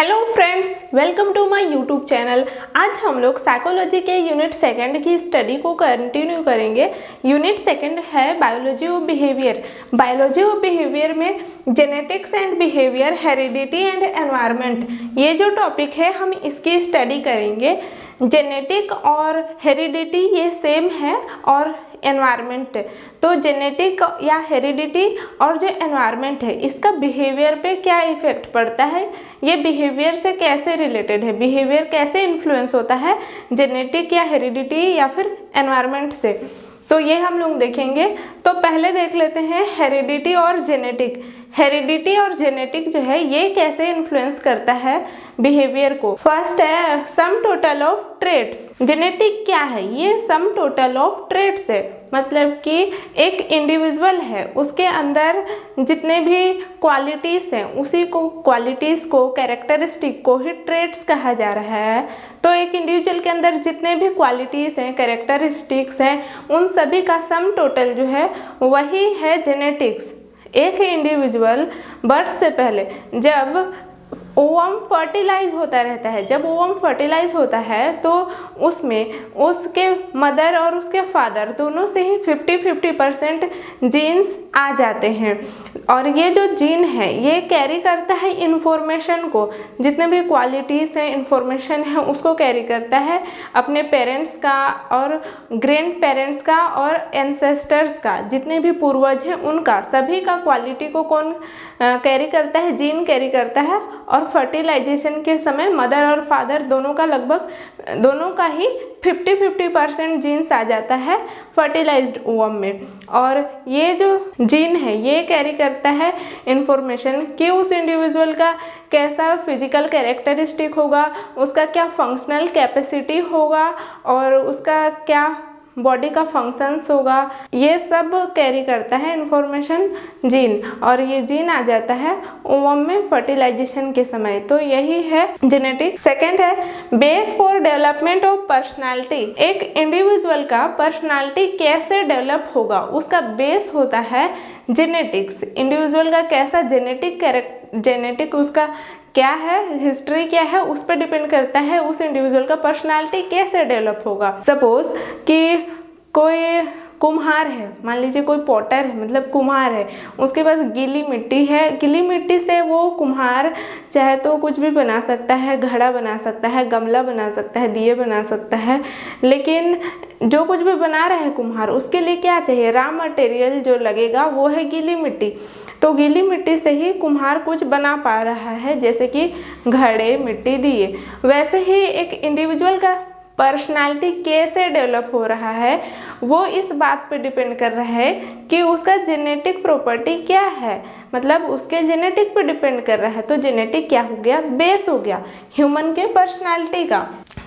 Hello friends, welcome to my YouTube channel. आज हम लोग साइकोलॉजी के यूनिट सेकंड की स्टडी को कंटिन्यू करेंगे। यूनिट सेकंड है biology of behaviour. Biology of behaviour में genetics and behaviour, heredity and environment, ये जो टॉपिक है हम इसकी स्टडी करेंगे। जेनेटिक और हेरिडिटी ये सेम है और एनवायरनमेंट, तो जेनेटिक या हेरिडिटी और जो एनवायरनमेंट है इसका बिहेवियर पे क्या इफेक्ट पड़ता है, ये बिहेवियर से कैसे रिलेटेड है, बिहेवियर कैसे इन्फ्लुएंस होता है जेनेटिक या हेरिडिटी या फिर एनवायरनमेंट से, तो ये हम लोग देखेंगे। तो पहले देख लेते हैं हेरिडिटी और जेनेटिक। हेरिडिटी और जेनेटिक जो है ये कैसे इन्फ्लुएंस करता है बिहेवियर को। फर्स्ट है sum total of traits. Genetic क्या है? ये सम टोटल ऑफ ट्रेट्स है, मतलब कि एक इंडिविजुअल है, उसके अंदर जितने भी क्वालिटीज़ हैं उसी को क्वालिटीज़ को कैरेक्टरिस्टिक को ही ट्रेट्स कहा जा रहा है। तो एक इंडिविजुअल के अंदर जितने भी क्वालिटीज़ हैं, कैरेक्टरिस्टिक्स हैं, उन सभी का सम टोटल जो है वही है जेनेटिक्स। एक इंडिविजुअल बर्थ से पहले जब ओवम फर्टिलाइज होता रहता है, जब ओवम फर्टिलाइज होता है तो उसमें उसके मदर और उसके फादर दोनों से ही 50-50% जीन्स आ जाते हैं, और ये जो जीन है ये कैरी करता है इंफॉर्मेशन को, जितने भी क्वालिटीज़ हैं, इंफॉर्मेशन है, उसको कैरी करता है अपने पेरेंट्स का और ग्रैंड पेरेंट्स का और एंसेस्टर्स का, जितने भी पूर्वज हैं उनका, सभी का क्वालिटी को कौन कैरी करता है? जीन कैरी करता है। और फर्टिलाइजेशन के समय मदर और फादर दोनों का लगभग दोनों का ही 50-50% जीन्स आ जाता है फर्टिलाइज्ड ओवम में, और ये जो जीन है ये कैरी करता है इंफॉर्मेशन कि उस इंडिविजुअल का कैसा फिजिकल कैरेक्टरिस्टिक होगा, उसका क्या फंक्शनल कैपेसिटी होगा और उसका क्या बॉडी का फंक्शंस होगा, ये सब कैरी करता है इंफॉर्मेशन जीन, और ये जीन आ जाता है ओवम में फर्टिलाइजेशन के समय। तो यही है जेनेटिक। सेकंड है base for development of personality. एक इंडिविजुअल का पर्सनालिटी कैसे डेवलप होगा उसका बेस होता है जेनेटिक्स। इंडिविजुअल का कैसा जेनेटिक उसका क्या है, हिस्ट्री क्या है, उस पर डिपेंड करता है उस इंडिविजुअल का पर्सनालिटी कैसे डेवलप होगा। सपोज कि कोई कुम्हार है, मान लीजिए कोई पॉटर है, मतलब कुम्हार है, उसके पास गीली मिट्टी है, गीली मिट्टी से वो कुम्हार चाहे तो कुछ भी बना सकता है, घड़ा बना सकता है, गमला बना सकता है, दिए बना सकता है, लेकिन जो कुछ भी बना रहा है कुम्हार उसके लिए क्या चाहिए? रॉ मटेरियल जो लगेगा वो है गीली मिट्टी। तो गीली मिट्टी से ही कुम्हार कुछ बना पा रहा है, जैसे कि घड़े, मिट्टी, दिए। वैसे ही एक इंडिविजुअल का पर्सनालिटी कैसे डेवलप हो रहा है वो इस बात पे डिपेंड कर रहा है कि उसका जेनेटिक प्रॉपर्टी क्या है, मतलब उसके जेनेटिक पे डिपेंड कर रहा है। तो जेनेटिक क्या हो गया? बेस हो गया ह्यूमन के पर्सनालिटी का।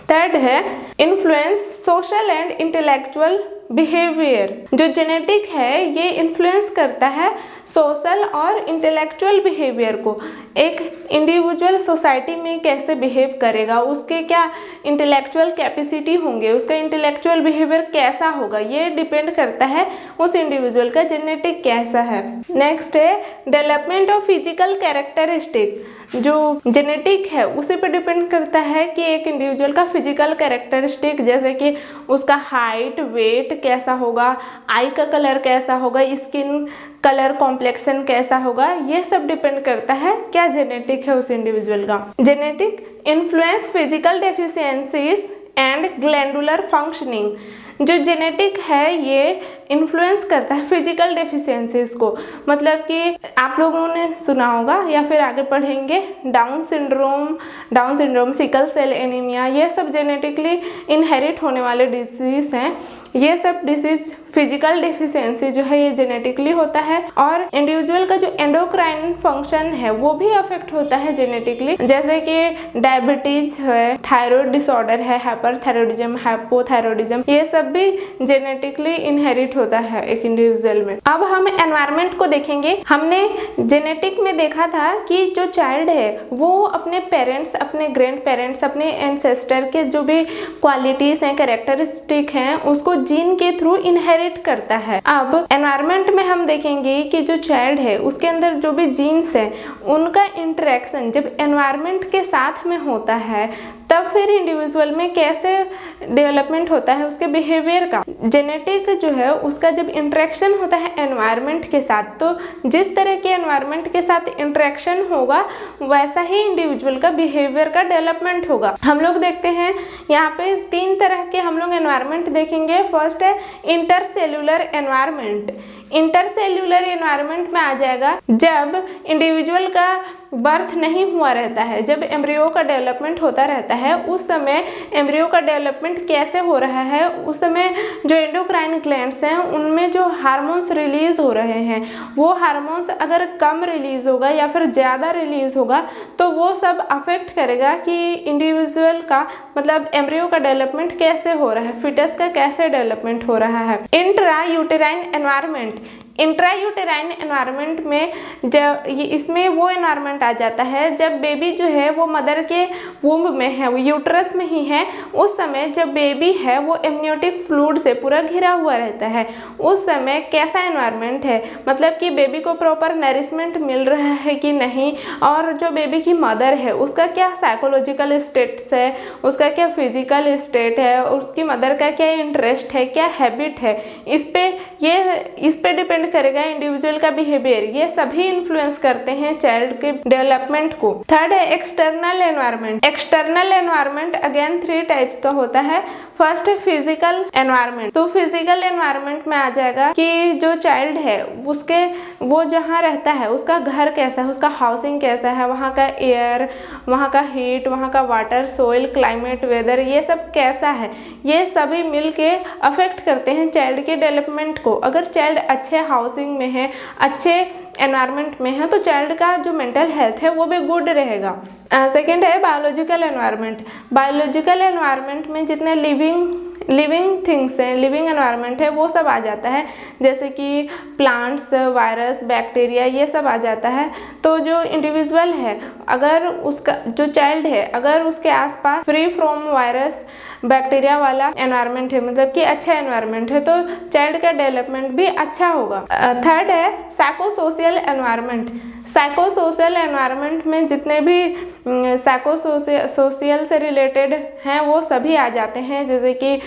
थर्ड है influence social and intellectual behaviour. जो जेनेटिक है ये इन्फ्लुएंस करता है सोशल और इंटेलेक्चुअल बिहेवियर को। एक इंडिविजुअल सोसाइटी में कैसे बिहेव करेगा, उसके क्या इंटेलेक्चुअल कैपेसिटी होंगे, उसका इंटेलेक्चुअल बिहेवियर कैसा होगा, ये डिपेंड करता है उस इंडिविजुअल का जेनेटिक कैसा है। नेक्स्ट है डेवलपमेंट ऑफ फिजिकल कैरेक्टरिस्टिक। जो जेनेटिक है उसी पे डिपेंड करता है कि एक इंडिविजुअल का फिजिकल कैरेक्टरिस्टिक, जैसे कि उसका हाइट, वेट कैसा होगा, आई का कलर कैसा होगा, स्किन कलर, कॉम्प्लेक्शन कैसा होगा, ये सब डिपेंड करता है क्या जेनेटिक है उस इंडिविजुअल का। Genetic influence physical deficiencies and glandular functioning. जो जेनेटिक है ये इन्फ्लुएंस करता है फिजिकल डेफिशिएंसीज को, मतलब कि आप लोगों ने सुना होगा या फिर आगे पढ़ेंगे down syndrome, sickle cell anaemia, ये सब जेनेटिकली इनहेरिट होने वाले डिजीज हैं। ये सब डिसीज फिजिकल डेफिशिएंसी जो है ये जेनेटिकली होता है, और इंडिविजुअल का जो एंडोक्राइन फंक्शन है वो भी अफेक्ट होता है जेनेटिकली, जैसे कि डायबिटीज है, थायराइड डिसऑर्डर है, हाइपरथायरॉयडिज्म, हाइपोथायरॉयडिज्म, ये सब भी जेनेटिकली इनहेरिट होता है एक इंडिविजुअल में। अब हम एनवायरनमेंट को देखेंगे। हमने जेनेटिक में देखा था कि जो चाइल्ड है वो अपने पेरेंट्स, अपने ग्रैंड पेरेंट्स, अपने एंसेस्टर के जो भी क्वालिटीज़ हैं, कैरेक्टरिस्टिक हैं, उसको जीन के थ्रू इनहेरिट करता है। अब एनवायरनमेंट में हम देखेंगे कि जो चाइल्ड है उसके अंदर जो भी जीन्स है उनका इंटरेक्शन जब एनवायरनमेंट के साथ में होता है तब फिर इंडिविजुअल में कैसे डेवलपमेंट होता है उसके बिहेवियर का। जेनेटिक जो है उसका जब इंटरेक्शन होता है एनवायरनमेंट के साथ, तो जिस तरह के एनवायरनमेंट के साथ इंटरेक्शन होगा वैसा ही इंडिविजुअल का बिहेवियर का डेवलपमेंट होगा। हम लोग देखते हैं यहाँ पे 3 तरह के हम लोग एनवायरनमेंट देखेंगे। फर्स्ट है इंटरसेल्यूलर एनवायरनमेंट। इंटरसेल्यूलर एनवायरनमेंट में आ जाएगा जब इंडिविजुअल का बर्थ नहीं हुआ रहता है, जब एम्ब्रियो का डेवलपमेंट होता रहता है, उस समय एम्ब्रियो का डेवलपमेंट कैसे हो रहा है, उस समय जो एंडोक्राइन ग्लैंड्स हैं उनमें जो हार्मोन्स रिलीज हो रहे हैं वो हार्मोन्स अगर कम रिलीज होगा या फिर ज़्यादा रिलीज होगा तो वो सब अफेक्ट करेगा कि इंडिविजुअल का मतलब एम्ब्रियो का डेवलपमेंट कैसे हो रहा है, फिटस का कैसे डेवलपमेंट हो रहा है। Intra uterine environment. Intrauterine environment में जब इसमें वो एनवायरनमेंट आ जाता है जब बेबी जो है वो मदर के वूम्ब में है, वो यूट्रस में ही है, उस समय जब बेबी है वो एमनियोटिक फ्लूइड से पूरा घिरा हुआ रहता है। उस समय कैसा एनवायरनमेंट है, मतलब कि बेबी को प्रॉपर नरिशमेंट मिल रहा है कि नहीं, और जो बेबी की मदर है उसका क्या साइकोलॉजिकल स्टेट्स है, उसका क्या फिजिकल स्टेट है, उसकी मदर का क्या इंटरेस्ट है, क्या हैबिट है, इस पे डिपेंड करेगा इंडिविजुअल का बिहेवियर। ये सभी इन्फ्लुएंस करते हैं चाइल्ड के डेवलपमेंट को। थर्ड है external environment. External environment again 3 types का होता है। फर्स्ट है फिजिकल एनवायरनमेंट। तो फिजिकल एनवायरनमेंट में आ जाएगा कि जो चाइल्ड है उसके वो जहाँ रहता है उसका घर कैसा है, उसका हाउसिंग कैसा है, वहाँ का एयर, वहाँ का हीट, वहाँ का वाटर, सोइल, क्लाइमेट, वेदर, ये सब कैसा है, ये सभी मिल के अफेक्ट करते हैं चाइल्ड के डेवलपमेंट को। अगर चाइल्ड अच्छे हाउसिंग में है, अच्छे एनवायरनमेंट में है, तो चाइल्ड का जो मेंटल हेल्थ है वो भी गुड रहेगा। सेकेंड है बायोलॉजिकल एनवायरनमेंट। बायोलॉजिकल एनवायरनमेंट में जितने लिविंग थिंग्स हैं, लिविंग एनवायरनमेंट है, वो सब आ जाता है, जैसे कि प्लांट्स, वायरस, बैक्टीरिया, ये सब आ जाता है। तो जो इंडिविजुअल है, अगर उसका जो चाइल्ड है अगर उसके आसपास फ्री फ्रॉम वायरस, बैक्टीरिया वाला एनवायरनमेंट है, मतलब कि अच्छा एनवायरनमेंट है, तो चाइल्ड का डेवलपमेंट भी अच्छा होगा। थर्ड है साइकोसोशियल एनवायरनमेंट। साइकोसोशियल एनवायरनमेंट में जितने भी साइकोसोशियल से रिलेटेड हैं वो सभी आ जाते हैं, जैसे कि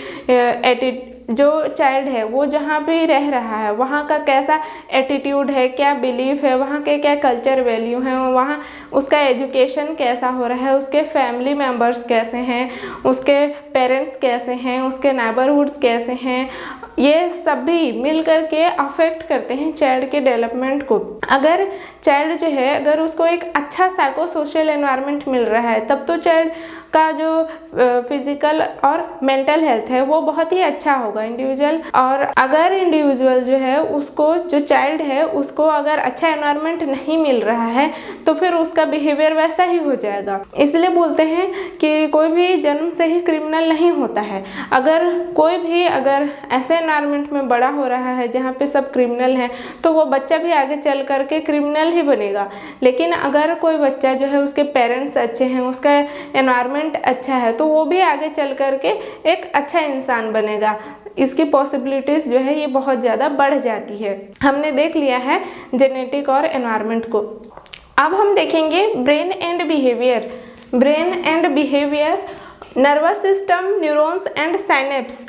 जो चाइल्ड है वो जहाँ भी रह रहा है वहाँ का कैसा एटीट्यूड है, क्या बिलीफ है, वहाँ के क्या कल्चर वैल्यू हैं, वहाँ उसका एजुकेशन कैसा हो रहा है, उसके फैमिली मेम्बर्स कैसे हैं, उसके पेरेंट्स कैसे हैं, उसके नेबरहुड्स कैसे हैं, ये सभी मिल करके अफेक्ट करते हैं चाइल्ड के डेवलपमेंट को। अगर चाइल्ड जो है अगर उसको एक अच्छा साइकोसोशल एनवायरनमेंट मिल रहा है तब तो चाइल्ड का जो फिजिकल और मेंटल हेल्थ है वो बहुत ही अच्छा होगा इंडिविजुअल। और अगर इंडिविजुअल जो है उसको, जो चाइल्ड है उसको अगर अच्छा एनवायरनमेंट नहीं मिल रहा है तो फिर उसका बिहेवियर वैसा ही हो जाएगा। इसलिए बोलते हैं कि कोई भी जन्म से ही क्रिमिनल नहीं होता है। अगर कोई भी अगर ऐसे एनवायरनमेंट में बड़ा हो रहा है जहाँ पे सब क्रिमिनल हैं तो वो बच्चा भी आगे चल करके क्रिमिनल ही बनेगा। लेकिन अगर कोई बच्चा जो है उसके पेरेंट्स अच्छे हैं, उसका एनवायरनमेंट अच्छा है, तो वो भी आगे चल करके एक अच्छा इंसान बनेगा। इसकी पॉसिबिलिटीज जो है ये बहुत ज़्यादा बढ़ जाती है। हमने देख लिया है जेनेटिक और एनवायरनमेंट को। अब हम देखेंगे brain and behaviour. Brain and behaviour, nervous system, neurons and synapse.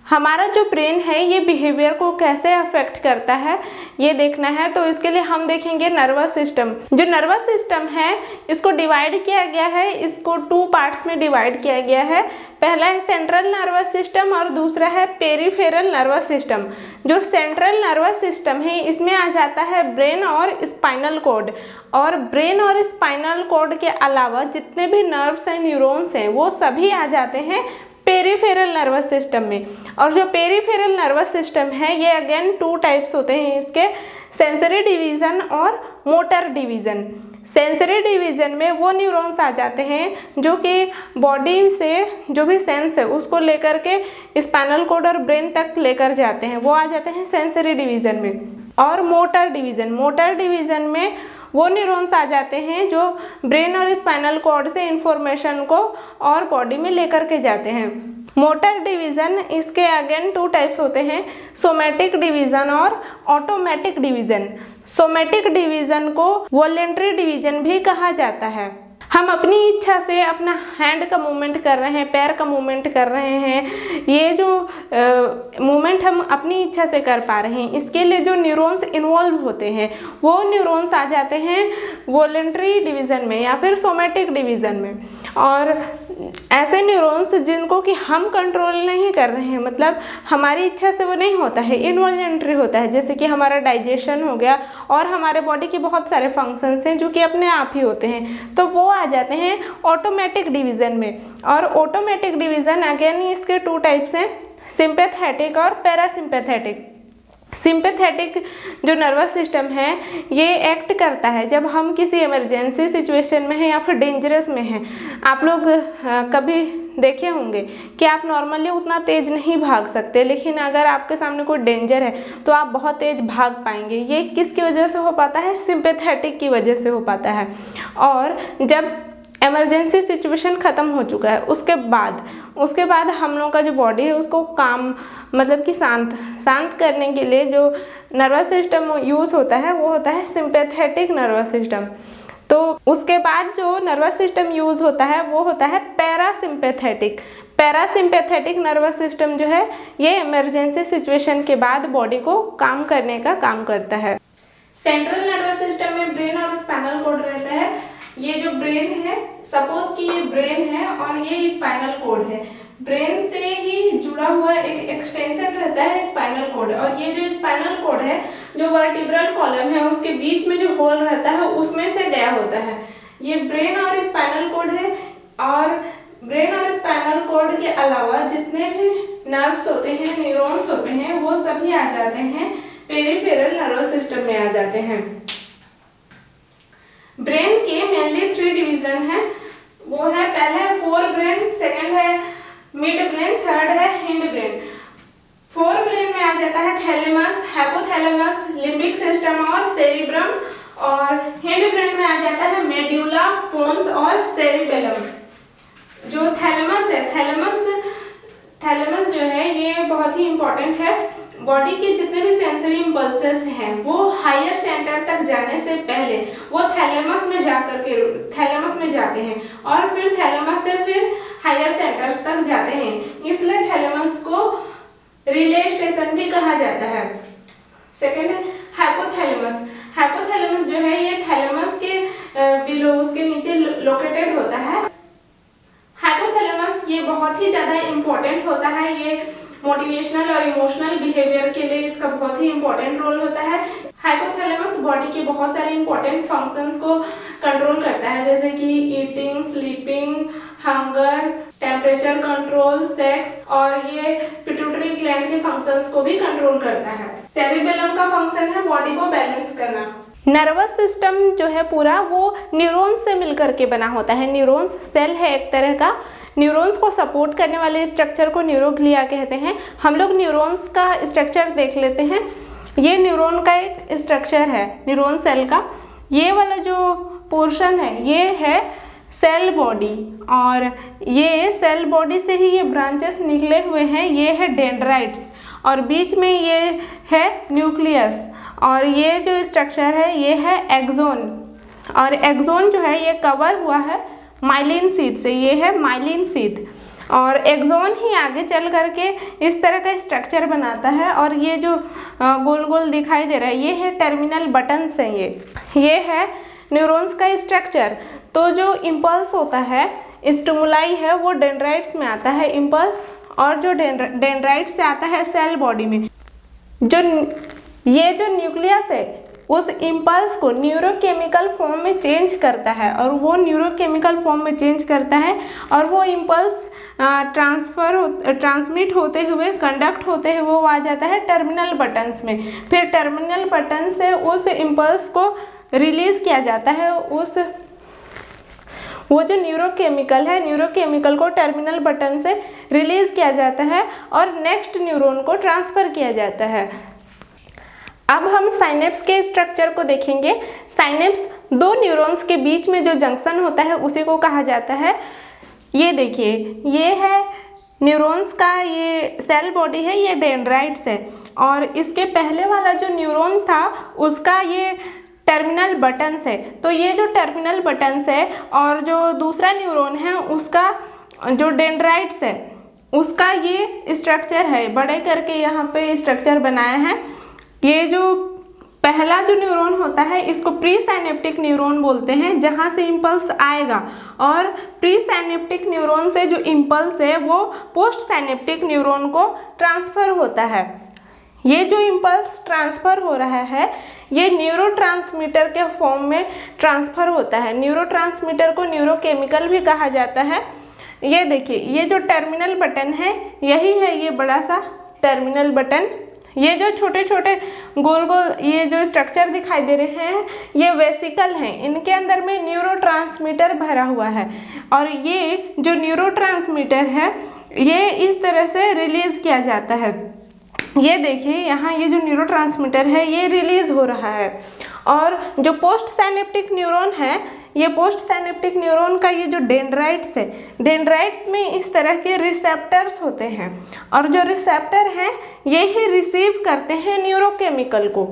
हमारा जो ब्रेन है ये बिहेवियर को कैसे अफेक्ट करता है ये देखना है, तो इसके लिए हम देखेंगे नर्वस सिस्टम। जो नर्वस सिस्टम है इसको डिवाइड किया गया है, इसको 2 पार्ट्स में डिवाइड किया गया है। पहला है सेंट्रल नर्वस सिस्टम और दूसरा है पेरिफेरल नर्वस सिस्टम। जो सेंट्रल नर्वस सिस्टम है इसमें आ जाता है ब्रेन और स्पाइनल कॉर्ड, और ब्रेन और स्पाइनल कॉर्ड के अलावा जितने भी नर्व्स एंड न्यूरॉन्स हैं वो सभी आ जाते हैं पेरिफेरल नर्वस सिस्टम में। और जो पेरिफेरल नर्वस सिस्टम है ये अगेन 2 टाइप्स होते हैं इसके, सेंसरी डिवीज़न और मोटर डिवीज़न। सेंसरी डिवीज़न में वो न्यूरॉन्स आ जाते हैं जो कि बॉडी से जो भी सेंस है उसको लेकर के स्पाइनल कॉर्ड और ब्रेन तक लेकर जाते हैं, वो आ जाते हैं सेंसरी डिवीज़न में। और मोटर डिवीज़न में वो न्यूरॉन्स आ जाते हैं जो ब्रेन और स्पाइनल कॉर्ड से इंफॉर्मेशन को और बॉडी में लेकर के जाते हैं। मोटर डिवीज़न, इसके अगेन 2 टाइप्स होते हैं, सोमैटिक डिवीज़न और ऑटोमेटिक डिवीज़न। सोमैटिक डिवीज़न को वॉलेंट्री डिवीज़न भी कहा जाता है। हम अपनी इच्छा से अपना हैंड का मूवमेंट कर रहे हैं, पैर का मूवमेंट कर रहे हैं, ये जो मूवमेंट हम अपनी इच्छा से कर पा रहे हैं, इसके लिए जो न्यूरॉन्स इन्वॉल्व होते हैं वो न्यूरॉन्स आ जाते हैं वॉलेंट्री डिवीज़न में या फिर सोमैटिक डिवीज़न में। और ऐसे न्यूरॉन्स जिनको कि हम कंट्रोल नहीं कर रहे हैं, मतलब हमारी इच्छा से वो नहीं होता है, इनवॉलेंट्री होता है, जैसे कि हमारा डाइजेशन हो गया और हमारे बॉडी के बहुत सारे फंक्शंस हैं जो कि अपने आप ही होते हैं, तो वो आ जाते हैं ऑटोमेटिक डिवीज़न में। और ऑटोमेटिक डिवीज़न अगेन इसके 2 टाइप्स हैं, सिंपैथेटिक और पैरासिम्पैथेटिक। सिंपैथेटिक जो नर्वस सिस्टम है ये एक्ट करता है जब हम किसी इमरजेंसी सिचुएशन में हैं या फिर डेंजरस में हैं। आप लोग कभी देखे होंगे कि आप नॉर्मली उतना तेज़ नहीं भाग सकते, लेकिन अगर आपके सामने कोई डेंजर है तो आप बहुत तेज़ भाग पाएंगे। ये किसकी वजह से हो पाता है? सिंपैथेटिक की वजह से हो पाता है। और जब इमरजेंसी सिचुएशन ख़त्म हो चुका है उसके बाद हम लोग का जो बॉडी है उसको काम मतलब कि शांत करने के लिए जो नर्वस सिस्टम यूज़ होता है वो होता है सिंपैथेटिक नर्वस सिस्टम। तो उसके बाद जो नर्वस सिस्टम यूज़ होता है वो होता है पैरासिम्पैथेटिक। पैरासिम्पैथेटिक नर्वस सिस्टम जो है ये इमरजेंसी सिचुएशन के बाद बॉडी को काम करने का काम करता है। सेंट्रल नर्वस सिस्टम में ब्रेन और स्पाइनल कॉर्ड रहता है। ये जो ब्रेन है, सपोज कि ये ब्रेन है और ये स्पाइनल कॉर्ड है, ब्रेन से ही जुड़ा हुआ एक एक्सटेंशन रहता है स्पाइनल कॉर्ड। और ये जो स्पाइनल कॉर्ड है जो वर्टिब्रल कॉलम है उसके बीच में जो होल रहता है उसमें से गया होता है। ये ब्रेन और स्पाइनल कॉर्ड है। और ब्रेन और स्पाइनल कॉर्ड के अलावा जितने भी नर्व्स होते हैं, न्यूरॉन्स होते हैं, वो सभी आ जाते हैं पेरिफेरल नर्वस सिस्टम में आ जाते हैं। ब्रेन के मेनली 3 डिवीजन है, वो है पहला है फोर ब्रेन, सेकंड है मिड ब्रेन, थर्ड है हिंड ब्रेन। फोर ब्रेन में आ जाता है थैलेमस, हाइपोथैलेमस, लिम्बिक सिस्टम और सेरिब्रम। और हिंड ब्रेन में आ जाता है मेड्यूला, पोन्स और सेरिबेलम। जो थैलेमस है, थैलेमस जो है ये बहुत ही इंपॉर्टेंट है। बॉडी के जितने भी सेंसरी इम्पल्सेस हैं वो हायर सेंटर तक जाने से पहले वो थैलेमस में जाते हैं और फिर थैलेमस से फिर हायर सेंटर्स तक जाते हैं, इसलिए थैलेमस को रिले स्टेशन भी कहा जाता है। सेकंड है हाइपोथैलेमस। हाइपोथैलेमस जो है ये थैलेमस के बिलो, उसके नीचे लोकेटेड होता है। हाइपोथैलेमस ये बहुत ही ज़्यादा इम्पोर्टेंट होता है, ये मोटिवेशनल और इमोशनल बिहेवियर के लिए इसका बहुत ही इंपॉर्टेंट रोल होता है। हाइपोथैलेमस बॉडी के बहुत सारे इंपॉर्टेंट फंक्शंस को कंट्रोल करता है, जैसे कि eating, sleeping, hunger, temperature control, sex, और ये पिट्यूटरी ग्लैंड के फंक्शंस को भी कंट्रोल करता है। सेरिबेलम का फंक्शन है बॉडी को बैलेंस करना। नर्वस सिस्टम जो है पूरा वो न्यूरॉन्स से मिलकर के बना होता है। न्यूरॉन्स सेल है एक तरह का, न्यूरॉन्स को सपोर्ट करने वाले स्ट्रक्चर को न्यूरोग्लिया कहते हैं। हम लोग न्यूरॉन्स का स्ट्रक्चर देख लेते हैं। ये न्यूरॉन का एक स्ट्रक्चर है, न्यूरॉन सेल का। ये वाला जो पोर्शन है ये है सेल बॉडी, और ये सेल बॉडी से ही ये ब्रांचेस निकले हुए हैं, ये है डेंड्राइट्स, और बीच में ये है न्यूक्लियस, और ये जो स्ट्रक्चर है ये है एक्सोन। और एक्सोन जो है ये कवर हुआ है माइलिन शीथ से, ये है माइलिन शीथ, और एक्सोन ही आगे चल करके इस तरह का स्ट्रक्चर बनाता है। और ये जो गोल गोल दिखाई दे रहा है ये है टर्मिनल बटन्स हैं। ये है न्यूरॉन्स का स्ट्रक्चर। तो जो इम्पल्स होता है, स्टिमुलाई है, वो डेंड्राइट्स में आता है इम्पल्स, और जो डेंड्राइट से आता है सेल बॉडी में। ये जो न्यूक्लियस है उस इम्पल्स को न्यूरोकेमिकल फॉर्म में चेंज करता है, और वो न्यूरोकेमिकल फॉर्म में चेंज करता है, और वो इम्पल्स ट्रांसमिट होते हुए, कंडक्ट होते हुए वो आ जाता है टर्मिनल बटन्स में। फिर टर्मिनल बटन से उस इम्पल्स को रिलीज किया जाता है, वो जो न्यूरोकेमिकल है, न्यूरोकेमिकल को टर्मिनल बटन से रिलीज किया जाता है और नेक्स्ट न्यूरॉन को ट्रांसफ़र किया जाता है। अब हम साइनेप्स के स्ट्रक्चर को देखेंगे। साइनेप्स दो न्यूरॉन्स के बीच में जो जंक्शन होता है उसी को कहा जाता है। ये देखिए, ये है न्यूरॉन्स का ये सेल बॉडी है, ये डेंड्राइट्स है। और इसके पहले वाला जो न्यूरॉन था उसका ये टर्मिनल बटन्स है। तो ये जो टर्मिनल बटन्स है और जो दूसरा न्यूरॉन है उसका जो डेंड्राइट्स है उसका ये स्ट्रक्चर है, बड़े करके यहाँ पे स्ट्रक्चर बनाया है। ये जो पहला जो न्यूरॉन होता है इसको प्री साइनेप्टिक न्यूरॉन बोलते हैं, जहाँ से इम्पल्स आएगा। और प्री साइनेप्टिक न्यूरॉन से जो इम्पल्स है वो पोस्ट साइनेप्टिक न्यूरॉन को ट्रांसफ़र होता है। ये जो इम्पल्स ट्रांसफ़र हो रहा है ये न्यूरोट्रांसमीटर के फॉर्म में ट्रांसफ़र होता है। न्यूरोट्रांसमीटर को न्यूरोकेमिकल भी कहा जाता है। ये देखिए, ये जो टर्मिनल बटन है यही है ये बड़ा सा टर्मिनल बटन। ये जो छोटे छोटे गोल गोल ये जो स्ट्रक्चर दिखाई दे रहे हैं ये वेसिकल हैं, इनके अंदर में न्यूरोट्रांसमीटर भरा हुआ है। और ये जो न्यूरोट्रांसमीटर है ये इस तरह से रिलीज़ किया जाता है। ये देखिए यहाँ ये जो न्यूरोट्रांसमीटर है ये रिलीज़ हो रहा है। और जो पोस्ट साइनेप्टिक न्यूरॉन है, ये पोस्ट साइनेप्टिक न्यूरॉन का ये जो डेंड्राइट्स है, डेंड्राइट्स में इस तरह के रिसेप्टर्स होते हैं। और जो रिसेप्टर हैं ये ही रिसीव करते हैं न्यूरोकेमिकल को।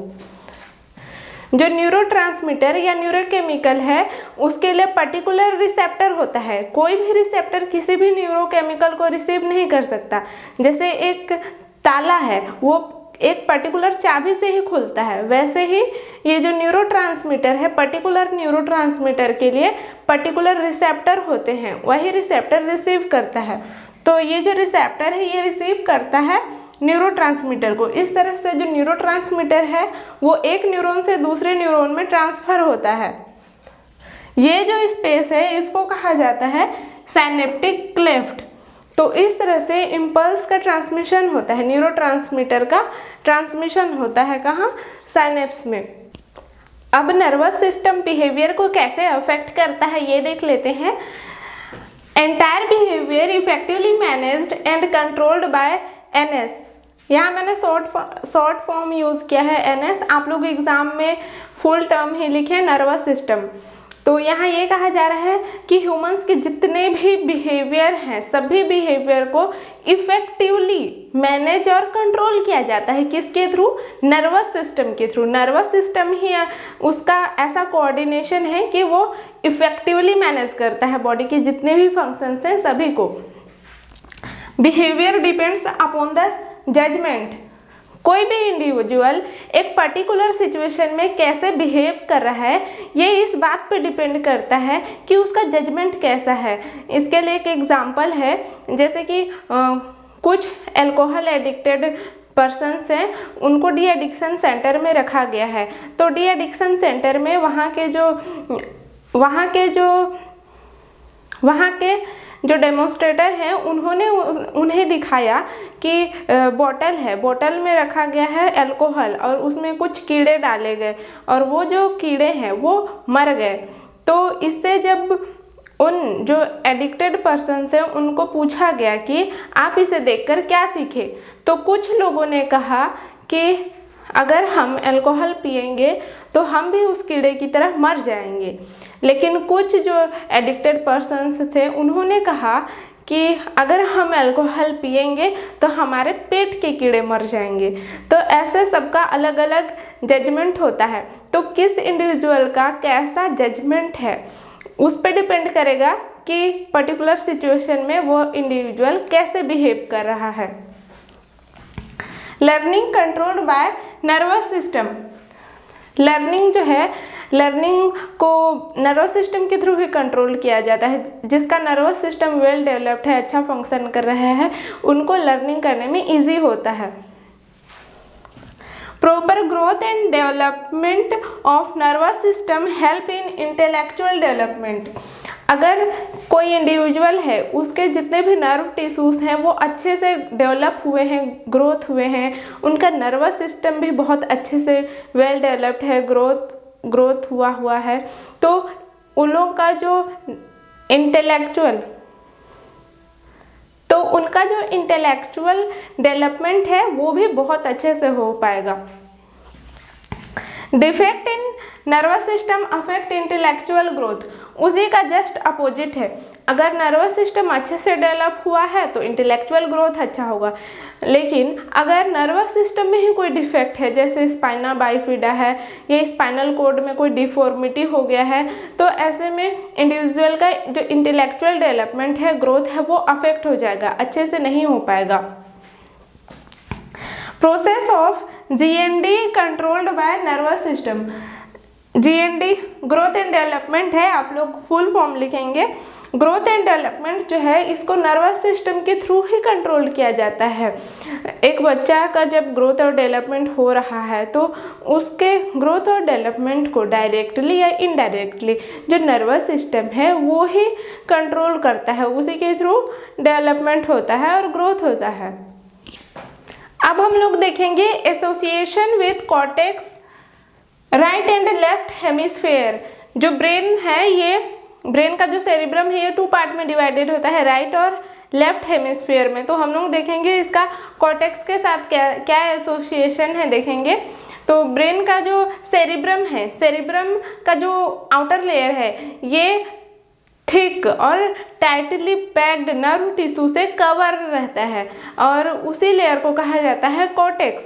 जो न्यूरोट्रांसमीटर या न्यूरोकेमिकल है उसके लिए पर्टिकुलर रिसेप्टर होता है। कोई भी रिसेप्टर किसी भी न्यूरोकेमिकल को रिसीव नहीं कर सकता। जैसे एक ताला है वो एक पर्टिकुलर चाबी से ही खुलता है, वैसे ही ये जो न्यूरोट्रांसमीटर है पर्टिकुलर न्यूरोट्रांसमीटर के लिए पर्टिकुलर रिसेप्टर होते हैं, वही रिसेप्टर रिसीव करता है। तो ये जो रिसेप्टर है ये रिसीव करता है न्यूरोट्रांसमीटर को। इस तरह से जो न्यूरोट्रांसमीटर है वो एक न्यूरॉन से दूसरे न्यूरॉन में ट्रांसफ़र होता है। ये जो स्पेस है इसको कहा जाता है साइनेप्टिक क्लेफ्ट। तो इस तरह से इम्पल्स का ट्रांसमिशन होता है, न्यूरोट्रांसमीटर का ट्रांसमिशन होता है कहाँ? साइनेप्स में। अब नर्वस सिस्टम बिहेवियर को कैसे अफेक्ट करता है ये देख लेते हैं। Entire behaviour effectively managed and controlled by NS. यहाँ मैंने शॉर्ट फॉर्म यूज़ किया है एनएस, आप लोग एग्ज़ाम में फुल टर्म ही लिखे नर्वस सिस्टम। तो यहाँ ये कहा जा रहा है कि ह्यूमंस के जितने भी बिहेवियर हैं सभी बिहेवियर को इफ़ेक्टिवली मैनेज और कंट्रोल किया जाता है। किसके थ्रू? नर्वस सिस्टम के थ्रू। नर्वस सिस्टम ही उसका ऐसा कोऑर्डिनेशन है कि वो इफ़ेक्टिवली मैनेज करता है बॉडी के जितने भी फंक्शंस हैं सभी को। Behaviour depends upon the judgement. कोई भी इंडिविजुअल एक पर्टिकुलर सिचुएशन में कैसे बिहेव कर रहा है ये इस बात पे डिपेंड करता है कि उसका जजमेंट कैसा है। इसके लिए एक एग्जांपल है, जैसे कि कुछ अल्कोहल एडिक्टेड पर्सन्स हैं उनको डी एडिक्शन सेंटर में रखा गया है। तो डी एडिक्शन सेंटर में वहाँ के जो डेमोन्स्ट्रेटर हैं उन्हें दिखाया कि बॉटल है, बॉटल में रखा गया है अल्कोहल और उसमें कुछ कीड़े डाले गए और वो जो कीड़े हैं वो मर गए। तो इससे जब उन जो एडिक्टेड पर्सन्स हैं उनको पूछा गया कि आप इसे देखकर क्या सीखे, तो कुछ लोगों ने कहा कि अगर हम अल्कोहल पिएंगे तो हम भी उस कीड़े की तरह मर जाएंगे। लेकिन कुछ जो एडिक्टेड पर्सन्स थे उन्होंने कहा कि अगर हम अल्कोहल पिएंगे तो हमारे पेट के कीड़े मर जाएंगे। तो ऐसे सबका अलग अलग जजमेंट होता है। तो किस इंडिविजुअल का कैसा जजमेंट है उस पर डिपेंड करेगा कि पर्टिकुलर सिचुएशन में वो इंडिविजुअल कैसे बिहेव कर रहा है। Learning controlled by nervous system. Learning जो है, लर्निंग को नर्वस सिस्टम के थ्रू ही कंट्रोल किया जाता है। जिसका नर्वस सिस्टम वेल डेवलप्ड है, अच्छा फंक्शन कर रहा है, उनको लर्निंग करने में इजी होता है। Proper growth and development of nervous system help in intellectual development. अगर कोई इंडिविजुअल है उसके जितने भी नर्व टिश्यूज़ हैं वो अच्छे से डेवलप हुए हैं, ग्रोथ हुए हैं, उनका नर्वस सिस्टम भी बहुत अच्छे से वेल डेवलप्ड है, ग्रोथ हुआ है, तो उन लोगों का जो उनका जो इंटेलेक्चुअल डेवलपमेंट है वो भी बहुत अच्छे से हो पाएगा। Defect in nervous system affect intellectual growth. उसी का जस्ट अपोजिट है। अगर नर्वस सिस्टम अच्छे से डेवलप हुआ है तो इंटेलेक्चुअल ग्रोथ अच्छा होगा, लेकिन अगर नर्वस सिस्टम में ही कोई डिफेक्ट है, जैसे स्पाइना बाइफिडा है या स्पाइनल कोड में कोई डिफॉर्मिटी हो गया है, तो ऐसे में इंडिविजुअल का जो इंटेलेक्चुअल डेवलपमेंट है, ग्रोथ है, वो अफेक्ट हो जाएगा, अच्छे से नहीं हो पाएगा। Process of GND controlled by nervous system. GND growth and development है, आप लोग फुल फॉर्म लिखेंगे। ग्रोथ एंड डेवलपमेंट जो है इसको नर्वस सिस्टम के थ्रू ही कंट्रोल किया जाता है। एक बच्चा का जब ग्रोथ और डेवलपमेंट हो रहा है तो उसके ग्रोथ और डेवलपमेंट को डायरेक्टली या इनडायरेक्टली जो नर्वस सिस्टम है वो ही कंट्रोल करता है, उसी के थ्रू डेवलपमेंट होता है और ग्रोथ होता है। अब हम लोग देखेंगे association with cortex right and left hemisphere. जो ब्रेन है, ये ब्रेन का जो सेरिब्रम है ये 2 पार्ट में डिवाइडेड होता है, राइट और लेफ्ट हेमिस्फेयर में। तो हम लोग देखेंगे इसका कॉर्टेक्स के साथ क्या एसोसिएशन है देखेंगे। तो ब्रेन का जो सेरिब्रम है, सेरिब्रम का जो आउटर लेयर है ये थिक और टाइटली पैक्ड नर्व टिश्यू से कवर रहता है और उसी लेयर को कहा जाता है कॉर्टेक्स,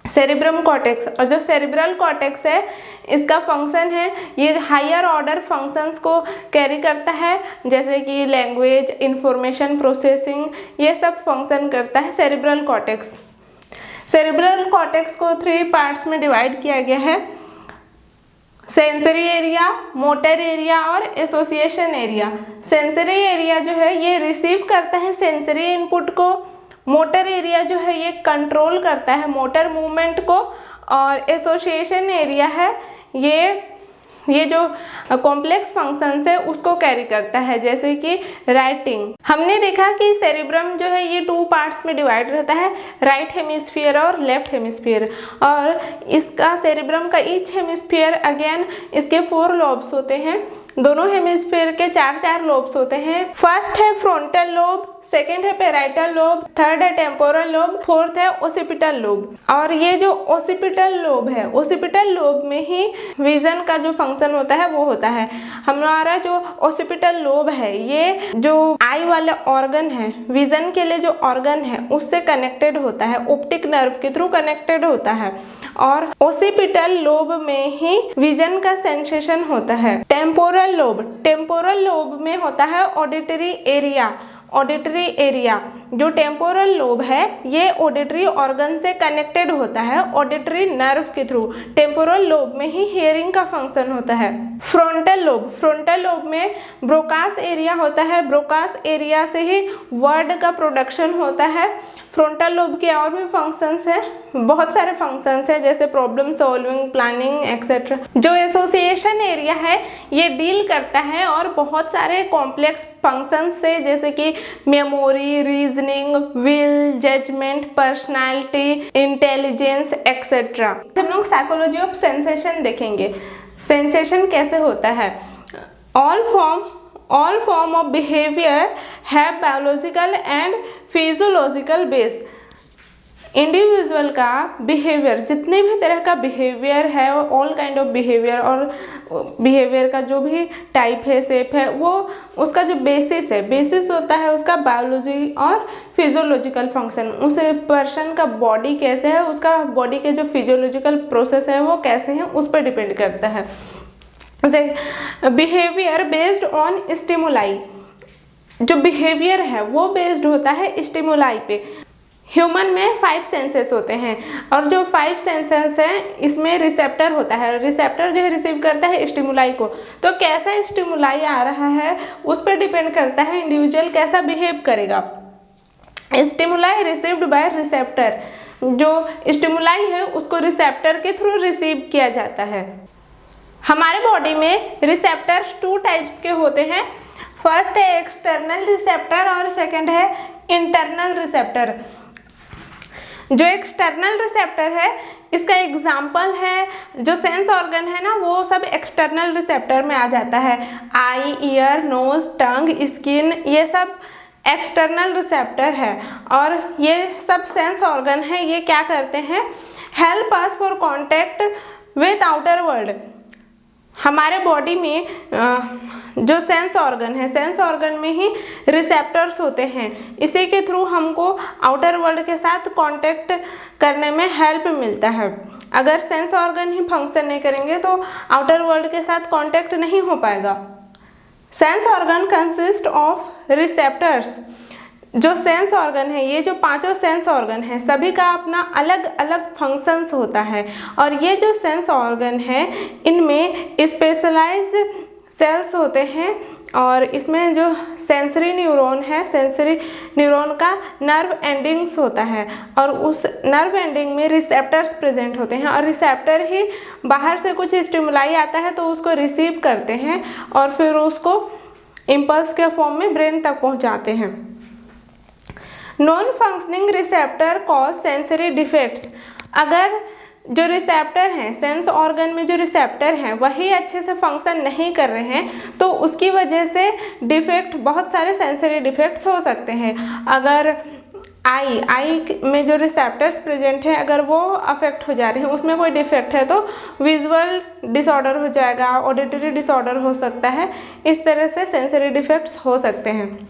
सेरिब्रम कॉर्टेक्स। और जो सेरिब्रल कॉर्टेक्स है इसका फंक्शन है, ये हायर ऑर्डर फंक्शंस को कैरी करता है, जैसे कि लैंग्वेज, इंफॉर्मेशन प्रोसेसिंग, ये सब फंक्शन करता है सेरिब्रल कॉर्टेक्स। सेरिब्रल कॉर्टेक्स को 3 पार्ट्स में डिवाइड किया गया है, सेंसरी एरिया, मोटर एरिया और एसोसिएशन एरिया। सेंसरी एरिया जो है ये रिसीव करता है सेंसरी इनपुट को, मोटर एरिया जो है ये कंट्रोल करता है मोटर मूवमेंट को, और एसोसिएशन एरिया है ये जो कॉम्प्लेक्स फंक्शंस है उसको कैरी करता है, जैसे कि राइटिंग। हमने देखा कि सेरिब्रम जो है ये 2 पार्ट्स में डिवाइड रहता है, राइट हेमिस्फीयर और लेफ्ट हेमिस्फीयर। और इसका सेरिब्रम का ईच हेमिस्फीयर अगेन इसके 4 लॉब्स होते हैं, दोनों हेमिस्फीयर के 4-4 लॉब्स होते हैं। फर्स्ट है फ्रंटल लोब, सेकेंड है पेराइटल लोब, थर्ड है टेम्पोरल लोब, फोर्थ है ओसिपिटल लोब। और ये जो ओसिपिटल लोब है, ओसिपिटल लोब में ही विजन का जो फंक्शन होता है वो होता है। हमारा जो ओसिपिटल लोब है ये जो आई वाला ऑर्गन है, विजन के लिए जो ऑर्गन है उससे कनेक्टेड होता है, ऑप्टिक नर्व के थ्रू कनेक्टेड होता है, और ओसिपिटल लोब में ही विजन का सेंसेशन होता है। टेम्पोरल लोब में होता है ऑडिटरी एरिया। ऑडिटरी एरिया जो टेम्पोरल लोब है ये ऑडिटरी ऑर्गन से कनेक्टेड होता है ऑडिटरी नर्व के थ्रू। टेम्पोरल लोब में ही हियरिंग का फंक्शन होता है। फ्रंटल लोब में ब्रोकास एरिया होता है, ब्रोकास एरिया से ही वर्ड का प्रोडक्शन होता है। फ्रंटल लोब के और भी फंक्शंस हैं, बहुत सारे फंक्शंस हैं, जैसे प्रॉब्लम सॉल्विंग, प्लानिंग एक्सेट्रा। जो एसोसिएशन एरिया है ये डील करता है और बहुत सारे कॉम्प्लेक्स फंक्शंस से, जैसे कि memory, reasoning, will, judgement, personality, intelligence etcetera. हम लोग साइकोलॉजी ऑफ सेंसेशन देखेंगे, सेंसेशन कैसे होता है। All form of behavior have biological and physiological base। Individual का बिहेवियर, जितने भी तरह का बिहेवियर है, ऑल काइंड ऑफ बिहेवियर, और बिहेवियर का जो भी टाइप है, शेप है, वो उसका जो बेसिस होता है उसका बायोलॉजी और फिजियोलॉजिकल फंक्शन। उस पर्सन का बॉडी कैसे है, उसका बॉडी के जो फिजियोलॉजिकल प्रोसेस है वो कैसे हैं, उस पर डिपेंड करता है। बिहेवियर बेस्ड ऑन स्टिमुलाई, जो बिहेवियर है वो बेस्ड होता है स्टिमुलाई पे। ह्यूमन में 5 सेंसेस होते हैं और जो 5 सेंसेस हैं इसमें रिसेप्टर होता है। रिसेप्टर जो है रिसीव करता है स्टिमुलाई को, तो कैसा स्टिमुलाई आ रहा है उस पर डिपेंड करता है इंडिविजुअल कैसा बिहेव करेगा। स्टिमुलाई रिसीव्ड बाय रिसेप्टर, जो स्टिमुलाई है उसको रिसेप्टर के थ्रू रिसीव किया जाता है। हमारे बॉडी में रिसेप्टर्स 2 टाइप्स के होते हैं, फर्स्ट है एक्सटर्नल रिसेप्टर और सेकंड है इंटरनल रिसेप्टर। जो एक्सटर्नल रिसेप्टर है इसका एग्जाम्पल है, जो सेंस ऑर्गन है ना वो सब एक्सटर्नल रिसेप्टर में आ जाता है। आई, ईयर, नोज, टंग, स्किन, ये सब एक्सटर्नल रिसेप्टर है। और ये सब सेंस ऑर्गन है, ये क्या करते हैं, help us for contact with outer world. हमारे बॉडी में जो सेंस ऑर्गन है, सेंस ऑर्गन में ही रिसेप्टर्स होते हैं। इसी के थ्रू हमको आउटर वर्ल्ड के साथ कांटेक्ट करने में हेल्प मिलता है। अगर सेंस ऑर्गन ही फंक्शन नहीं करेंगे तो आउटर वर्ल्ड के साथ कांटेक्ट नहीं हो पाएगा। Sense organ consist of receptors. जो सेंस ऑर्गन है, ये जो पांचों सेंस ऑर्गन है, सभी का अपना अलग अलग फंक्शंस होता है। और ये जो सेंस ऑर्गन है, इनमें स्पेशलाइज्ड सेल्स होते हैं और इसमें जो सेंसरी न्यूरॉन है, सेंसरी न्यूरॉन का नर्व एंडिंग्स होता है और उस नर्व एंडिंग में रिसेप्टर्स प्रेजेंट होते हैं और रिसेप्टर ही बाहर से कुछ स्टिमुलाई आता है तो उसको रिसीव करते हैं और फिर उसको इम्पल्स के फॉर्म में ब्रेन तक पहुंचाते हैं। Non functioning receptor cause sensory defects. अगर जो रिसेप्टर हैं, सेंस ऑर्गन में जो रिसेप्टर हैं, वही अच्छे से फंक्शन नहीं कर रहे हैं तो उसकी वजह से डिफेक्ट, बहुत सारे सेंसरी डिफेक्ट्स हो सकते हैं। अगर आई में जो रिसेप्टर्स प्रेजेंट हैं, अगर वो अफेक्ट हो जा रहे हैं, उसमें कोई डिफेक्ट है तो विजुअल डिसऑर्डर हो जाएगा, ऑडिटरी डिसऑर्डर हो सकता है। इस तरह से सेंसरी डिफेक्ट्स हो सकते हैं।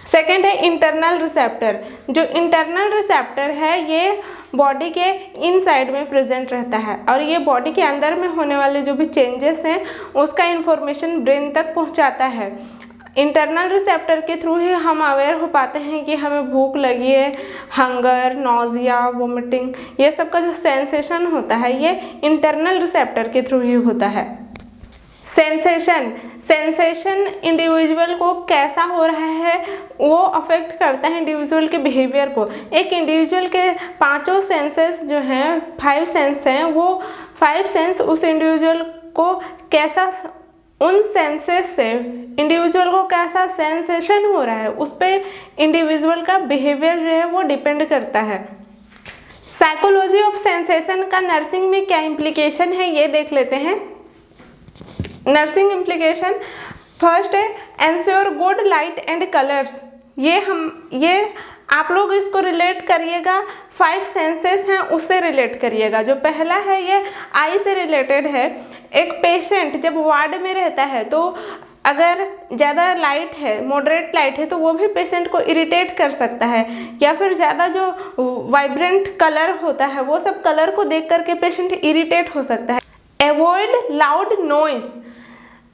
सेकेंड है इंटरनल रिसेप्टर। जो इंटरनल रिसेप्टर है ये बॉडी के इनसाइड में प्रेजेंट रहता है और ये बॉडी के अंदर में होने वाले जो भी चेंजेस हैं उसका इंफॉर्मेशन ब्रेन तक पहुंचाता है। इंटरनल रिसेप्टर के थ्रू ही हम अवेयर हो पाते हैं कि हमें भूख लगी है, हंगर, नॉजिया, वोमिटिंग, ये सब का जो सेंसेशन होता है ये इंटरनल रिसेप्टर के थ्रू ही होता है। सेंसेशन इंडिविजुअल को कैसा हो रहा है वो अफेक्ट करता है इंडिविजुअल के बिहेवियर को। एक इंडिविजुअल के पांचों सेंसेस जो हैं, 5 सेंस हैं, वो 5 सेंस उस इंडिविजुअल को कैसा, उन सेंसेस से इंडिविजुअल को कैसा सेंसेशन हो रहा है उस पर इंडिविजुअल का बिहेवियर जो है वो डिपेंड करता है। साइकोलॉजी ऑफ सेंसेशन का नर्सिंग में क्या इम्प्लीकेशन है ये देख लेते हैं। नर्सिंग इम्प्लीकेशन फर्स्ट है ensure good light and colours. ये आप लोग इसको रिलेट करिएगा, 5 सेंसेस हैं उससे रिलेट करिएगा। जो पहला है ये आई से रिलेटेड है। एक पेशेंट जब वार्ड में रहता है तो अगर ज़्यादा लाइट है, मॉडरेट लाइट है, तो वो भी पेशेंट को इरिटेट कर सकता है। या फिर ज़्यादा जो वाइब्रेंट कलर होता है वो सब कलर को देख करके पेशेंट इरिटेट हो सकता है। Avoid loud noise.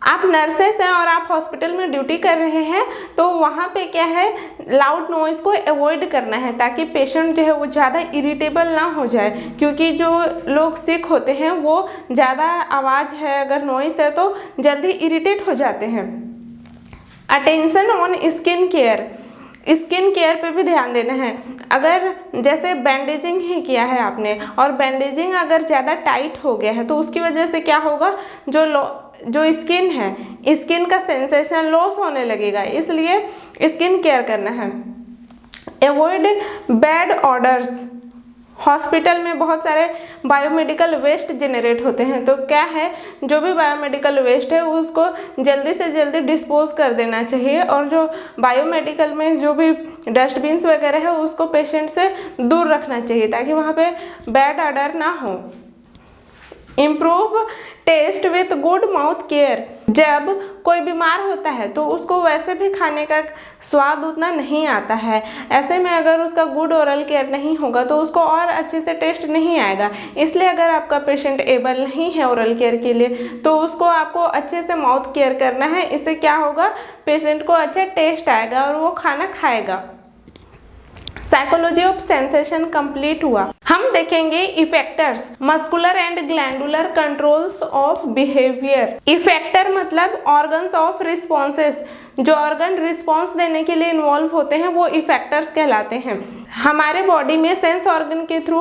आप नर्सेस हैं और आप हॉस्पिटल में ड्यूटी कर रहे हैं तो वहाँ पे क्या है, लाउड नॉइज़ को अवॉइड करना है ताकि पेशेंट जो है वो ज़्यादा इरिटेबल ना हो जाए, क्योंकि जो लोग सिक होते हैं वो ज़्यादा आवाज़ है, अगर नॉइज़ है तो जल्दी इरिटेट हो जाते हैं। Attention on skin care. Skin care पे भी ध्यान देना है। अगर जैसे बैंडेजिंग ही किया है आपने और बैंडेजिंग अगर ज़्यादा टाइट हो गया है तो उसकी वजह से क्या होगा, जो स्किन है, स्किन का सेंसेशन लॉस होने लगेगा, इसलिए स्किन केयर करना है। Avoid bad orders. हॉस्पिटल में बहुत सारे बायोमेडिकल वेस्ट जनरेट होते हैं तो क्या है, जो भी बायोमेडिकल वेस्ट है उसको जल्दी से जल्दी डिस्पोज कर देना चाहिए और जो बायोमेडिकल में जो भी डस्टबिन्स वगैरह है उसको पेशेंट से दूर रखना चाहिए ताकि वहाँ पे बैड ऑर्डर ना हो। Improve taste with good mouth care. जब कोई बीमार होता है तो उसको वैसे भी खाने का स्वाद उतना नहीं आता है, ऐसे में अगर उसका गुड ओरल केयर नहीं होगा तो उसको और अच्छे से टेस्ट नहीं आएगा। इसलिए अगर आपका पेशेंट एबल नहीं है ओरल केयर के लिए तो उसको आपको अच्छे से माउथ केयर करना है। इससे क्या होगा, पेशेंट को अच्छा टेस्ट आएगा और वो खाना खाएगा। साइकोलॉजी ऑफ सेंसेशन कंप्लीट हुआ। हम देखेंगे effectors, muscular and glandular controls of behaviour. Effector मतलब ऑर्गन्स ऑफ रिस्पॉन्सेस। जो ऑर्गन रिस्पॉन्स देने के लिए इन्वॉल्व होते हैं वो इफेक्टर्स कहलाते हैं। हमारे बॉडी में सेंस ऑर्गन के थ्रू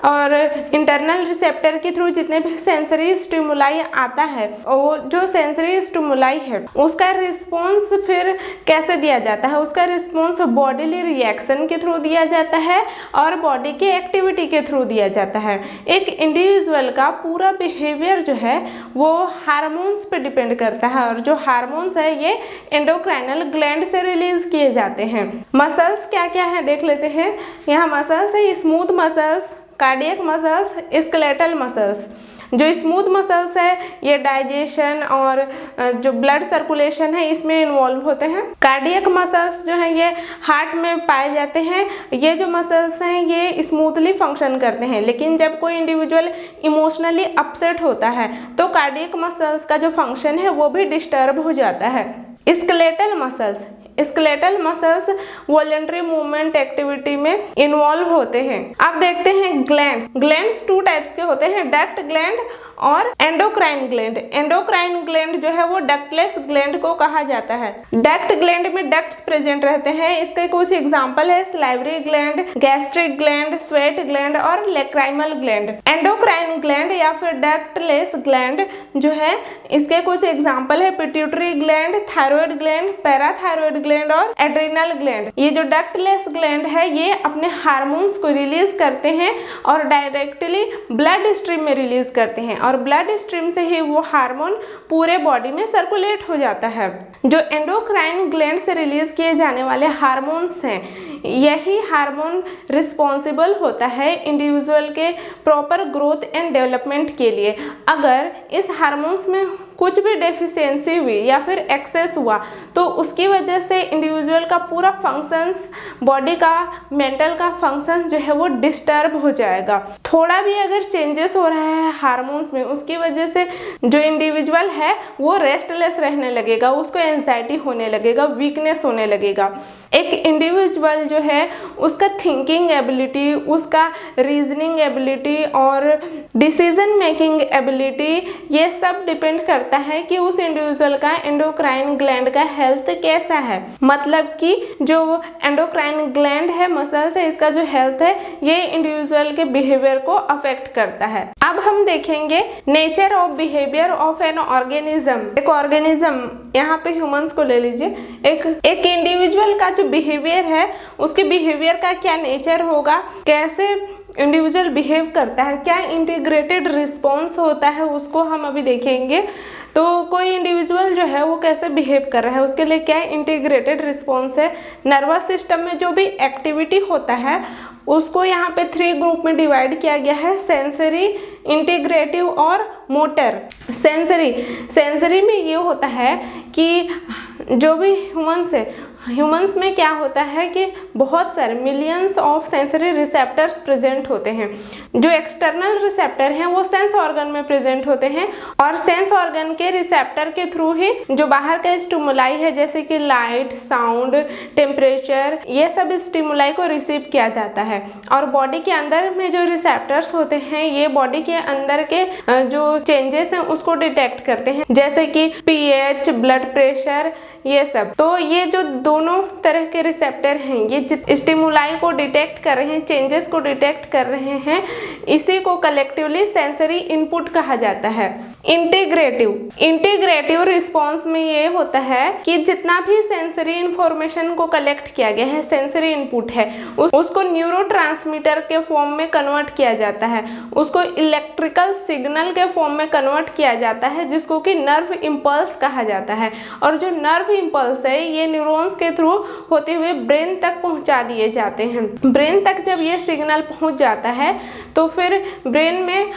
और इंटरनल रिसेप्टर के थ्रू जितने भी सेंसरी स्टिमुलाई आता है, वो जो सेंसरी स्टिमुलाई है उसका रिस्पॉन्स फिर कैसे दिया जाता है, उसका रिस्पॉन्स बॉडीली रिएक्शन के थ्रू दिया जाता है और बॉडी के एक्टिविटी के थ्रू दिया जाता है। एक इंडिविजुअल का पूरा बिहेवियर जो है वो हार्मोन्स पे डिपेंड करता है और जो हार्मोन्स है ये एंडोक्राइनल ग्लैंड से रिलीज किए जाते हैं। मसल्स क्या क्या है देख लेते हैं। यहाँ मसल्स है smooth muscles, cardiac muscles, skeletal muscles. जो स्मूथ मसल्स है ये डाइजेशन और जो ब्लड सर्कुलेशन है इसमें इन्वॉल्व होते हैं। कार्डियक मसल्स जो है ये हार्ट में पाए जाते हैं। ये जो मसल्स हैं ये स्मूथली फंक्शन करते हैं, लेकिन जब कोई इंडिविजुअल इमोशनली अपसेट होता है तो कार्डियक मसल्स का जो फंक्शन है वो भी डिस्टर्ब हो जाता है। Skeletal muscles voluntary movement activity में इन्वॉल्व होते हैं। अब देखते हैं ग्लैंड्स 2 टाइप्स के होते हैं, डक्ट ग्लैंड और एंडोक्राइन ग्लैंड। एंडोक्राइन ग्लैंड जो है वो डक्टलेस ग्लैंड को कहा जाता है। डक्ट ग्लैंड में डक्ट्स प्रेजेंट रहते हैं। इसके कुछ एग्जांपल है salivary gland, gastric gland, sweat gland और लेक्राइमल ग्लैंड। एंडोक्राइन ग्लैंड या फिर डक्टलेस ग्लैंड जो है इसके कुछ एग्जांपल है pituitary gland, thyroid gland, parathyroid gland और एड्रिनल ग्लैंड। ये जो डक्टलेस ग्लैंड है ये अपने हार्मोन्स को रिलीज करते हैं और डायरेक्टली ब्लड स्ट्रीम में रिलीज करते हैं और ब्लड स्ट्रीम से ही वो हार्मोन पूरे बॉडी में सर्कुलेट हो जाता है। जो एंडोक्राइन ग्लैंड से रिलीज किए जाने वाले हार्मोन्स हैं यही हार्मोन रिस्पॉन्सिबल होता है इंडिविजुअल के प्रॉपर ग्रोथ एंड डेवलपमेंट के लिए। अगर इस हार्मोन्स में कुछ भी डेफिशिएंसी हुई या फिर एक्सेस हुआ तो उसकी वजह से इंडिविजुअल का पूरा फंक्शंस, बॉडी का, मेंटल का फंक्शन जो है वो डिस्टर्ब हो जाएगा। थोड़ा भी अगर चेंजेस हो रहा है हार्मोन्स में उसकी वजह से जो इंडिविजुअल है वो रेस्टलेस रहने लगेगा, उसको एंजाइटी होने लगेगा, वीकनेस होने लगेगा। एक इंडिविजुअल जो है उसका थिंकिंग एबिलिटी, उसका रीजनिंग एबिलिटी और डिसीजन मेकिंग एबिलिटी ये सब डिपेंड करता है कि उस इंडिविजुअल का एंडोक्राइन ग्लैंड का हेल्थ कैसा है। मतलब कि जो एंडोक्राइन ग्लैंड है, मसल्स है, इसका जो हेल्थ है ये इंडिविजुअल के बिहेवियर को अफेक्ट करता है। अब हम देखेंगे nature of behaviour of an organism. एक ऑर्गेनिज्म, यहाँ पे ह्यूमंस को ले लीजिए, एक इंडिविजुअल का जो बिहेवियर है उसके बिहेवियर का क्या नेचर होगा, कैसे इंडिविजुअल बिहेव करता है, क्या इंटीग्रेटेड रिस्पॉन्स होता है, उसको हम अभी देखेंगे। तो कोई इंडिविजुअल जो है वो कैसे बिहेव कर रहा है उसके लिए क्या इंटीग्रेटेड रिस्पॉन्स है। नर्वस सिस्टम में जो भी एक्टिविटी होता है उसको यहाँ पे 3 ग्रुप में डिवाइड किया गया है, सेंसरी, इंटीग्रेटिव और मोटर। सेंसरी में ये होता है कि जो भी ह्यूमंस में क्या होता है कि बहुत सारे millions of sensory receptors present होते हैं। जो एक्सटर्नल रिसेप्टर हैं वो सेंस ऑर्गन में प्रेजेंट होते हैं और सेंस ऑर्गन के रिसेप्टर के थ्रू ही जो बाहर का स्टिमुलाई है जैसे कि लाइट, साउंड, टेम्परेचर, ये सब स्टिमुलाई को रिसीव किया जाता है। और बॉडी के अंदर में जो रिसेप्टर्स होते हैं ये बॉडी के अंदर के जो चेंजेस हैं उसको डिटेक्ट करते हैं, जैसे कि पीएच, ब्लड प्रेशर, ये सब। तो ये जो दोनों तरह के रिसेप्टर हैं ये स्टिमुलाई को डिटेक्ट कर रहे हैं, चेंजेस को डिटेक्ट कर रहे हैं, इसी को कलेक्टिवली सेंसरी इनपुट कहा जाता है। इंटीग्रेटिव रिस्पॉन्स में ये होता है कि जितना भी सेंसरी इंफॉर्मेशन को कलेक्ट किया गया है, सेंसरी इनपुट है, उसको न्यूरोट्रांसमीटर के फॉर्म में कन्वर्ट किया जाता है, उसको इलेक्ट्रिकल सिग्नल के फॉर्म में कन्वर्ट किया जाता है जिसको कि नर्व इम्पल्स कहा जाता है। और जो नर्व इम्पल्स है ये न्यूरॉन्स के थ्रू होते हुए ब्रेन तक पहुंचा दिए जाते हैं। ब्रेन तक जब ये सिग्नल पहुंच जाता है तो फिर ब्रेन में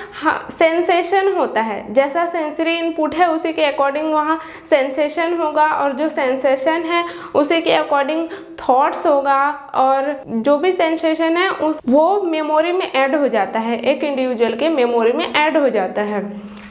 सेंसेशन होता है, जैसा सेंसरी इनपुट है उसी के अकॉर्डिंग वहाँ सेंसेशन होगा और जो सेंसेशन है उसी के अकॉर्डिंग थॉट्स होगा और जो भी सेंसेशन है वो मेमोरी में ऐड हो जाता है, एक इंडिविजुअल के मेमोरी में ऐड हो जाता है।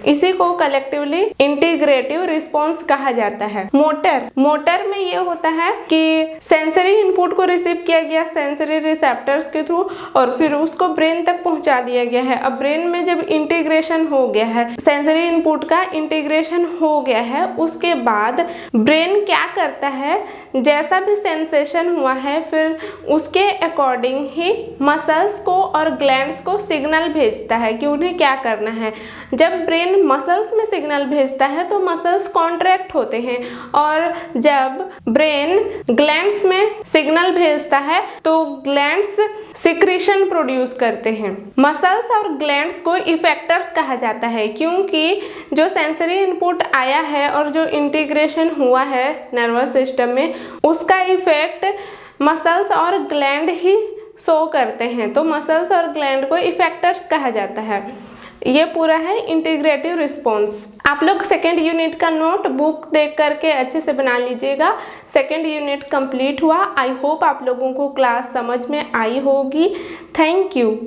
इसी को कलेक्टिवली इंटीग्रेटिव रिस्पॉन्स कहा जाता है। मोटर में ये होता है कि सेंसरी इनपुट को रिसीव किया गया सेंसरी रिसेप्टर्स के थ्रू और फिर उसको ब्रेन तक पहुंचा दिया गया है। अब ब्रेन में जब इंटीग्रेशन हो गया है, सेंसरी इनपुट का इंटीग्रेशन हो गया है, उसके बाद ब्रेन क्या करता है, जैसा भी सेंसेशन हुआ है फिर उसके अकॉर्डिंग ही मसल्स को और ग्लैंड्स को सिग्नल भेजता है कि उन्हें क्या करना है। जब ब्रेन मसल्स में सिग्नल भेजता है तो मसल्स कॉन्ट्रैक्ट होते हैं और जब ब्रेन ग्लैंड्स में सिग्नल भेजता है तो ग्लैंड्स सिक्रीशन प्रोड्यूस करते हैं। मसल्स और ग्लैंड्स को इफेक्टर्स कहा जाता है क्योंकि जो सेंसरी इनपुट आया है और जो इंटीग्रेशन हुआ है नर्वस सिस्टम में उसका इफेक्ट मसल्स और ग्लैंड ही शो करते हैं, तो मसल्स और ग्लैंड को इफेक्टर्स कहा जाता है। ये पूरा है इंटीग्रेटिव रिस्पॉन्स। आप लोग सेकेंड यूनिट का नोट बुक देख करके अच्छे से बना लीजिएगा। सेकेंड यूनिट कंप्लीट हुआ। आई होप आप लोगों को क्लास समझ में आई होगी। Thank you.